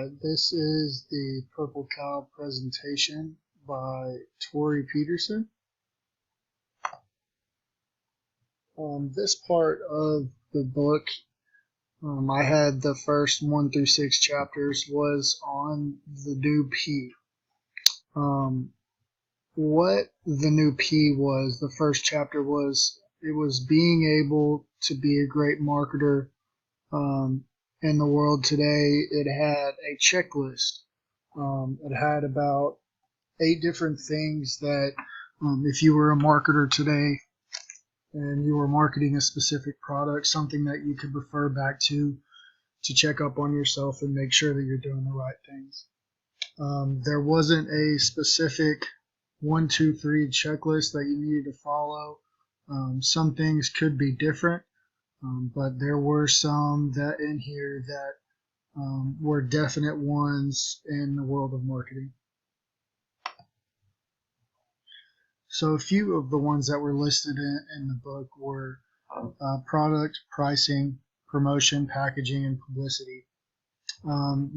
This is the Purple Cow presentation by Tori Peterson. This part of the book, I had the first 1 through 6 chapters was on the new P. What the new P was, the first chapter was, it was being able to be a great marketer. In the world today, it had a checklist. It had about 8 different things that if you were a marketer today and you were marketing a specific product, something that you could refer back to check up on yourself and make sure that you're doing the right things. There wasn't a specific 1, 2, 3 checklist that you needed to follow. Some things could be different. But there were some that in here that were definite ones in the world of marketing. So a few of the ones that were listed in the book were product, pricing, promotion, packaging, and publicity.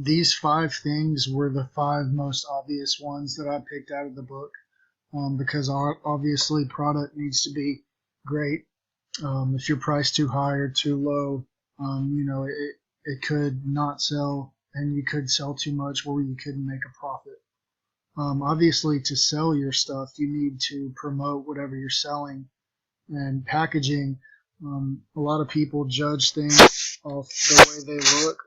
These 5 things were the 5 most obvious ones that I picked out of the book because obviously product needs to be great. If you're priced too high or too low, it could not sell, and you could sell too much where you couldn't make a profit. Obviously, to sell your stuff, you need to promote whatever you're selling. And packaging, a lot of people judge things off the way they look.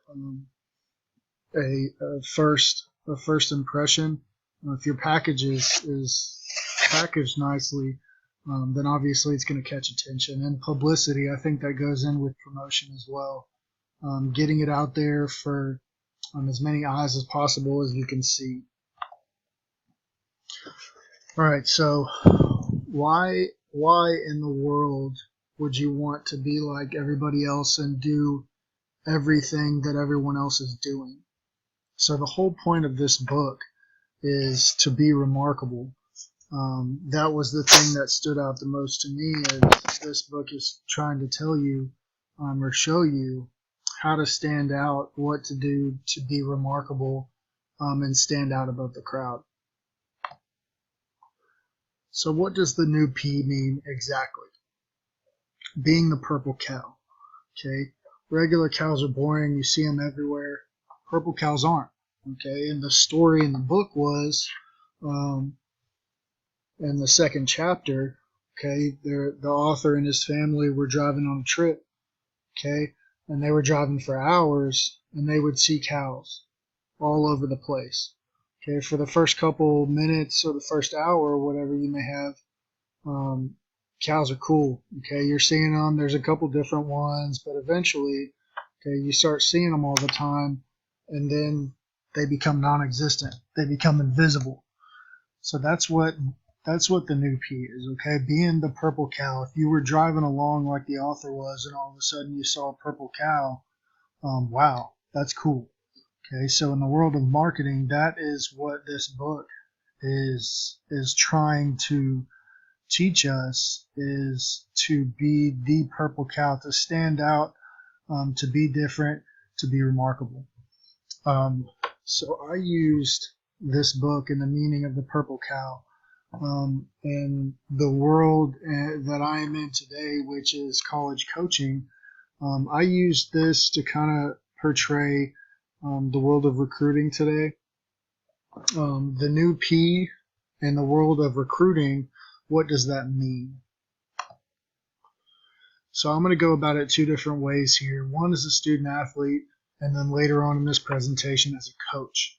A first impression. If your package is packaged nicely, then obviously it's going to catch attention. And publicity, I think that goes in with promotion as well. Getting it out there for as many eyes as possible as you can see. All right, so why in the world would you want to be like everybody else and do everything that everyone else is doing? So the whole point of this book is to be remarkable. That was the thing that stood out the most to me, is this book is trying to tell you or show you how to stand out, what to do to be remarkable and stand out above the crowd. So what does the new P mean exactly? Being the purple cow. Okay, regular cows are boring, you see them everywhere. Purple cows aren't. Okay, and the story in the book was in the second chapter, okay, the author and his family were driving on a trip, okay, and they were driving for hours, and they would see cows all over the place. Okay, for the first couple minutes or the first hour or whatever you may have, cows are cool. Okay, you're seeing them. There's a couple different ones, but eventually, okay, you start seeing them all the time, and then they become non-existent. They become invisible. So that's what the new P is, okay? Being the purple cow. If you were driving along like the author was and all of a sudden you saw a purple cow, wow, that's cool. Okay, so in the world of marketing, that is what this book is trying to teach us, is to be the purple cow, to stand out, to be different, to be remarkable. So I used this book and the meaning of the purple cow in the world that I am in today, which is college coaching. I used this to kind of portray the world of recruiting today. The new P in the world of recruiting, what does that mean? So I'm going to go about it 2 different ways here. One is a student athlete, and then later on in this presentation as a coach.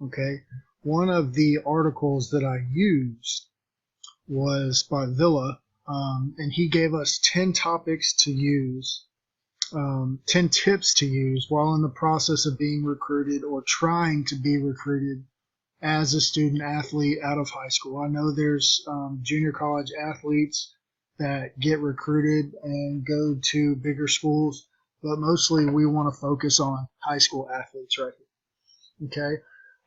Okay, one of the articles that I used was by Villa, and he gave us 10 topics to use, 10 tips to use while in the process of being recruited or trying to be recruited as a student athlete out of high school. I know there's junior college athletes that get recruited and go to bigger schools, but mostly we want to focus on high school athletes right here. Okay,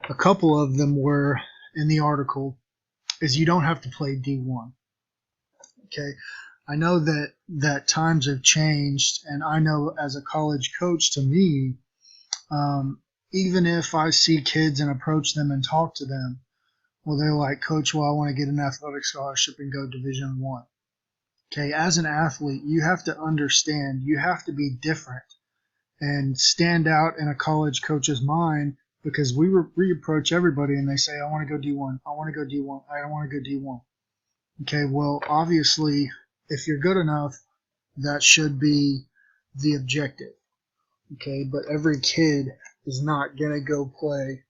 a couple of them were in the article is you don't have to play D1. Okay, I know that times have changed, and I know as a college coach, to me, even if I see kids and approach them and talk to them, well, they're like, Coach, well, I want to get an athletic scholarship and go Division I. Okay, as an athlete, you have to understand, you have to be different and stand out in a college coach's mind, because we approach everybody and they say, I want to go D1, I want to go D1, I don't want to go D1. Okay, well, obviously, if you're good enough, that should be the objective. Okay, but every kid is not going to go play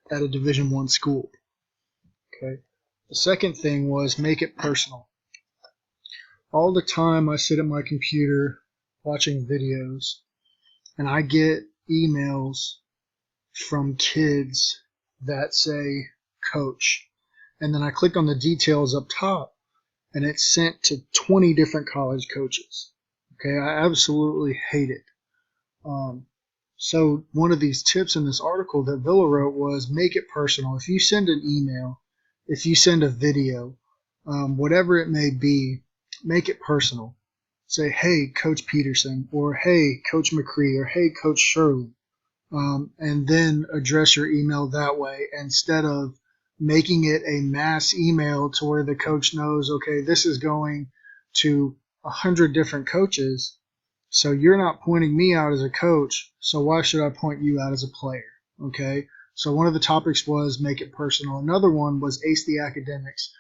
at a Division I school. Okay, the second thing was make it personal. All the time I sit at my computer watching videos, and I get emails from kids that say coach, and then I click on the details up top and it's sent to 20 different college coaches. Okay, I absolutely hate it. So one of these tips in this article that Villa wrote was make it personal. If you send an email, if you send a video, whatever it may be, make it personal. Say, hey, Coach Peterson, or hey, Coach McCree, or hey, Coach Shirley. And then address your email that way, instead of making it a mass email to where the coach knows, okay, this is going to 100 different coaches, so you're not pointing me out as a coach, so why should I point you out as a player? Okay, so one of the topics was make it personal. Another one was ace the academics.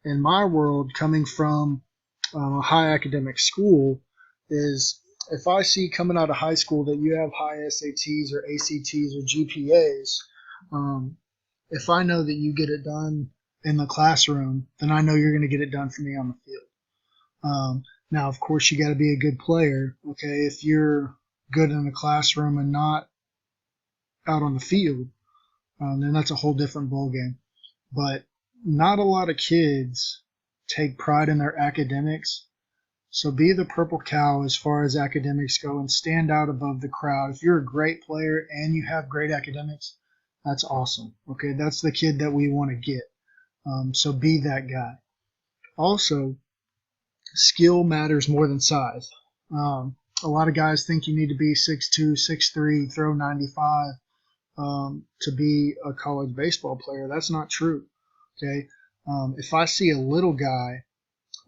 In my world, coming from a high academic school, is if I see coming out of high school that you have high SATs or ACTs or GPAs, if I know that you get it done in the classroom, then I know you're going to get it done for me on the field. Now, of course, you got to be a good player. Okay, if you're good in the classroom and not out on the field, then that's a whole different ballgame. But not a lot of kids take pride in their academics. So be the purple cow as far as academics go and stand out above the crowd. If you're a great player and you have great academics, that's awesome. Okay, that's the kid that we want to get. So be that guy. Also, skill matters more than size. A lot of guys think you need to be 6'2", 6'3", throw 95 to be a college baseball player. That's not true. Okay, if I see a little guy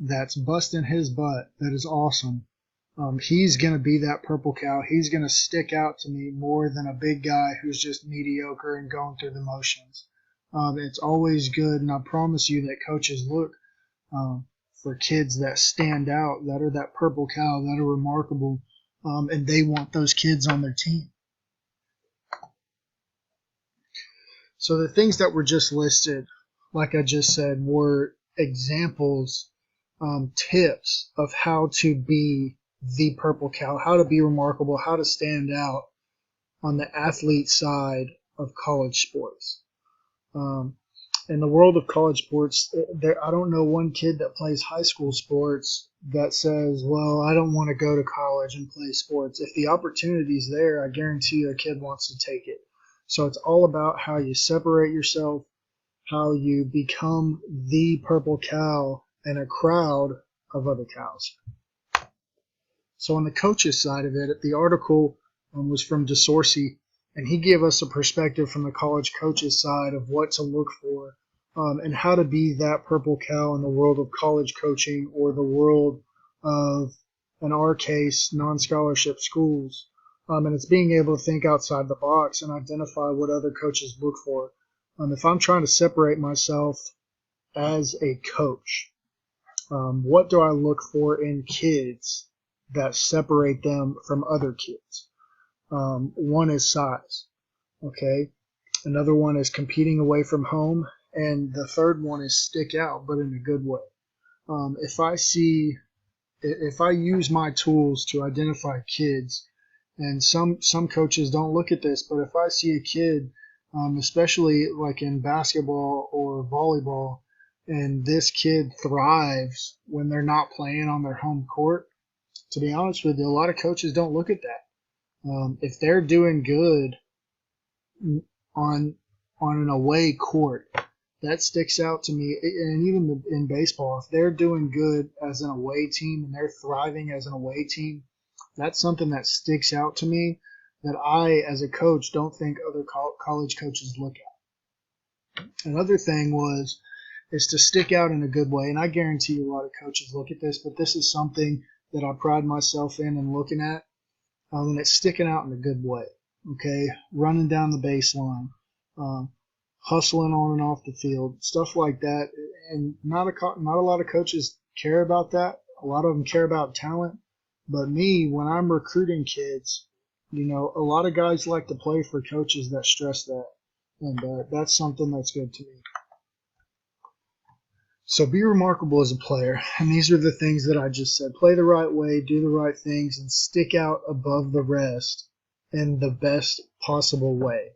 that's busting his butt, that is awesome. He's going to be that purple cow. He's going to stick out to me more than a big guy who's just mediocre and going through the motions. It's always good, and I promise you that coaches look for kids that stand out, that are that purple cow, that are remarkable, and they want those kids on their team. So the things that were just listed, like I just said, were examples, tips of how to be the purple cow, how to be remarkable, how to stand out on the athlete side of college sports. In the world of college sports, I don't know one kid that plays high school sports that says, well, I don't want to go to college and play sports. If the opportunity's there, I guarantee you a kid wants to take it. So it's all about how you separate yourself, how you become the purple cow in a crowd of other cows. So on the coaches side of it, the article was from DeSourcy, and he gave us a perspective from the college coaches side of what to look for and how to be that purple cow in the world of college coaching, or the world of, in our case, non-scholarship schools. And it's being able to think outside the box and identify what other coaches look for. If I'm trying to separate myself as a coach, what do I look for in kids that separate them from other kids? One is size. Okay. Another one is competing away from home. And the third one is stick out, but in a good way. If I use my tools to identify kids, and some coaches don't look at this, but if I see a kid, especially like in basketball or volleyball, and this kid thrives when they're not playing on their home court, to be honest with you, a lot of coaches don't look at that. If they're doing good on an away court, that sticks out to me. And even in baseball, if they're doing good as an away team and they're thriving as an away team, that's something that sticks out to me that I, as a coach, don't think other college coaches look at. Another thing is to stick out in a good way. And I guarantee you a lot of coaches look at this, but this is something that I pride myself in and looking at. And it's sticking out in a good way. Okay, running down the baseline, hustling on and off the field, stuff like that. And not a lot of coaches care about that. A lot of them care about talent. But me, when I'm recruiting kids, a lot of guys like to play for coaches that stress that. And that's something that's good to me. So be remarkable as a player. And these are the things that I just said. Play the right way, do the right things, and stick out above the rest in the best possible way.